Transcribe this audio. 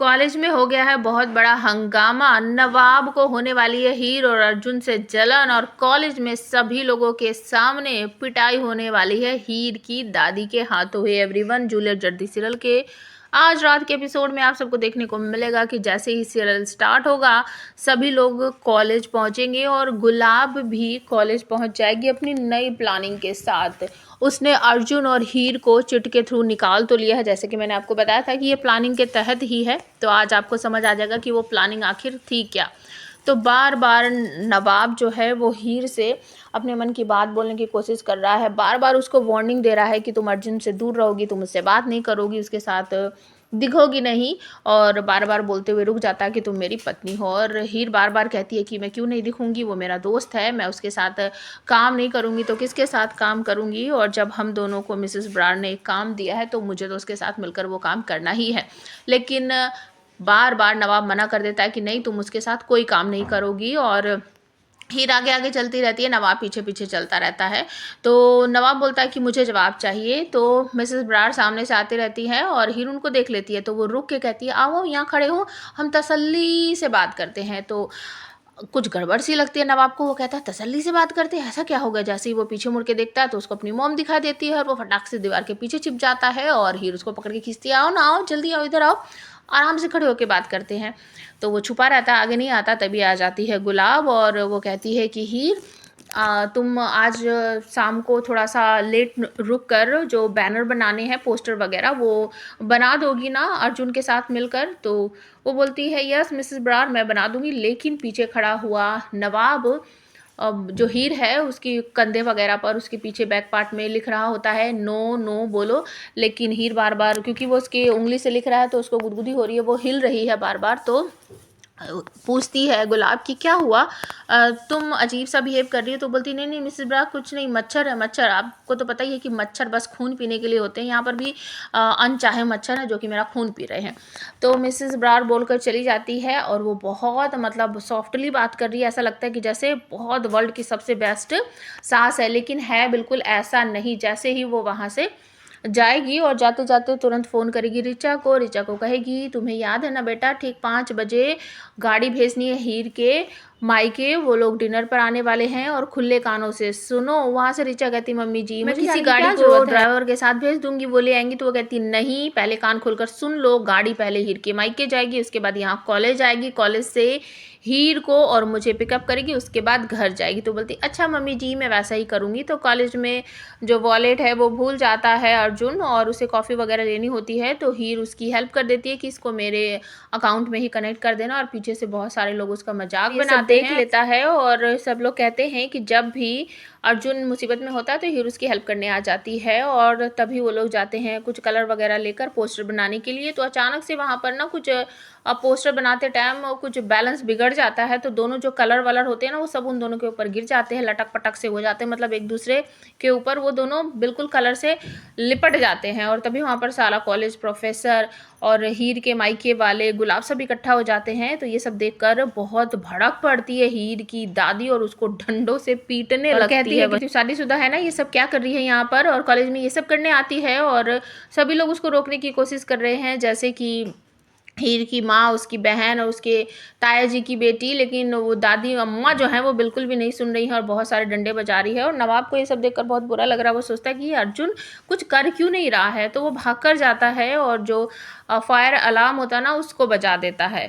College में हो गया है बहुत बड़ा हंगामा। नवाब को होने वाली है हीर और अर्जुन से जलन और कॉलेज में सभी लोगों के सामने पिटाई होने वाली है हीर की दादी के हाथों। ही एवरीवन, जूलियट जर्दी सीरियल के आज रात के एपिसोड में आप सबको देखने को मिलेगा कि जैसे ही सीरियल स्टार्ट होगा सभी लोग कॉलेज पहुंचेंगे और गुलाब भी कॉलेज पहुंच जाएगी अपनी नई प्लानिंग के साथ। उसने अर्जुन और हीर को चिट के थ्रू निकाल तो लिया है, जैसे कि मैंने आपको बताया था कि ये प्लानिंग के तहत ही है। तो आज आपको समझ आ जाएगा कि वो प्लानिंग आखिर थी क्या। तो बार बार नवाब जो है वो हीर से अपने मन की बात बोलने की कोशिश कर रहा है, बार बार उसको वार्निंग दे रहा है कि तुम अर्जुन से दूर रहोगी, तुम उससे बात नहीं करोगी, उसके साथ दिखोगी नहीं, और बार बार बोलते हुए रुक जाता है कि तुम मेरी पत्नी हो। और हीर बार बार कहती है कि मैं क्यों नहीं दिखूंगी, वो मेरा दोस्त है, मैं उसके साथ काम नहीं करूंगी तो किसके साथ काम करूंगी, और जब हम दोनों को मिसेस ब्रार ने एक काम दिया है तो मुझे तो उसके साथ मिलकर वो काम करना ही है। लेकिन बार बार नवाब मना कर देता है कि नहीं, तुम उसके साथ कोई काम नहीं करोगी। और हीर आगे आगे चलती रहती है, नवाब पीछे पीछे चलता रहता है। तो नवाब बोलता है कि मुझे जवाब चाहिए। तो मिसेस ब्रार सामने से आती रहती है और हीर उनको देख लेती है, तो वो रुक के कहती है आओ यहाँ खड़े हो, हम तसल्ली से बात करते हैं। तो कुछ गड़बड़ सी लगती है नवाब को। वो कहता है तसल्ली से बात करते हैं, ऐसा क्या हो गया। जैसे ही वो पीछे मुड़ के देखता है तो उसको अपनी मॉम दिखा देती है और वो फटाक से दीवार के पीछे छिप जाता है और हीर उसको पकड़ के खींचती है, आओ ना आओ, जल्दी आओ, इधर आओ, आराम से खड़े होकर बात करते हैं। तो वो छुपा रहता है, आगे नहीं आता। तभी आ जाती है गुलाब और वो कहती है कि हीर तुम आज शाम को थोड़ा सा लेट रुक कर जो बैनर बनाने हैं, पोस्टर वगैरह, वो बना दोगी ना अर्जुन के साथ मिलकर। तो वो बोलती है यस मिसेस ब्रार, मैं बना दूंगी। लेकिन पीछे खड़ा हुआ नवाब जो हीर है उसकी कंधे वगैरह पर, उसके पीछे बैक पार्ट में लिख रहा होता है नो नो बोलो। लेकिन हीर बार बार, क्योंकि वो उसकी उंगली से लिख रहा है तो उसको गुदगुदी हो रही है, वो हिल रही है बार बार। तो पूछती है गुलाब कि क्या हुआ, तुम अजीब सा बिहेव कर रही हो। तो बोलती नहीं नहीं मिसेस ब्रार कुछ नहीं, मच्छर है मच्छर। आपको तो पता ही है कि मच्छर बस खून पीने के लिए होते हैं, यहाँ पर भी अनचाहे मच्छर है जो कि मेरा खून पी रहे हैं। तो मिसेस ब्रार बोलकर चली जाती है और वो बहुत मतलब सॉफ्टली बात कर रही है, ऐसा लगता है कि जैसे बहुत वर्ल्ड की सबसे बेस्ट सास है। लेकिन है बिल्कुल ऐसा नहीं। जैसे ही वो वहाँ से जाएगी और जाते जाते तुरंत फ़ोन करेगी रिचा को कहेगी तुम्हें याद है ना बेटा, ठीक 5 बजे गाड़ी भेजनी है हीर के मायके, वो लोग डिनर पर आने वाले हैं और खुले कानों से सुनो। वहाँ से रिचा कहती मम्मी जी मैं किसी गाड़ी को ड्राइवर के साथ भेज दूंगी, वो ले आएंगी। तो वो कहती नहीं, पहले कान खोलकर सुन लो, गाड़ी पहले हीर के मायके जाएगी, उसके बाद यहाँ कॉलेज आएगी, कॉलेज से हीर को और मुझे पिकअप करेगी, उसके बाद घर जाएगी। तो बोलती अच्छा मम्मी जी मैं वैसा ही करूँगी। तो कॉलेज में जो वॉलेट है वो भूल जाता है अर्जुन और उसे कॉफ़ी वगैरह लेनी होती है। तो हीर उसकी हेल्प कर देती है कि इसको मेरे अकाउंट में ही कनेक्ट कर देना, और पीछे से बहुत सारे लोग उसका मजाक बनाते हैं, देख लेता है। और सब लोग कहते हैं कि जब भी अर्जुन मुसीबत में होता है तो हीर उसकी हेल्प करने आ जाती है। और तभी वो लोग जाते हैं कुछ कलर वगैरह लेकर पोस्टर बनाने के लिए। तो अचानक से वहाँ पर ना कुछ पोस्टर बनाते टाइम कुछ बैलेंस बिगड़ जाता है, तो दोनों जो कलर वलर होते हैं ना वो सब उन दोनों के ऊपर गिर जाते हैं, लटक पटक से हो जाते हैं, मतलब एक दूसरे के ऊपर वो दोनों बिल्कुल कलर से लिपट जाते हैं। और तभी वहाँ पर सारा कॉलेज, प्रोफेसर और हीर के मायके वाले, गुलाब सब इकट्ठा हो जाते हैं। तो ये सब देखकर बहुत भड़क पड़ती है हीर की दादी और उसको डंडों से पीटने लगती है कि शादीशुदा है ना, ये सब क्या कर रही है यहाँ पर, और कॉलेज में ये सब करने आती है। और सभी लोग उसको रोकने की कोशिश कर रहे हैं, जैसे कि हीर की माँ, उसकी बहन और उसके ताया जी की बेटी। लेकिन वो दादी अम्मा जो है वो बिल्कुल भी नहीं सुन रही है और बहुत सारे डंडे बजा रही है। और नवाब को ये सब देखकर बहुत बुरा लग रहा है। वो सोचता है कि ये अर्जुन कुछ कर क्यों नहीं रहा है। तो वो भाग कर जाता है और जो फायर अलार्म होता है ना उसको बजा देता है।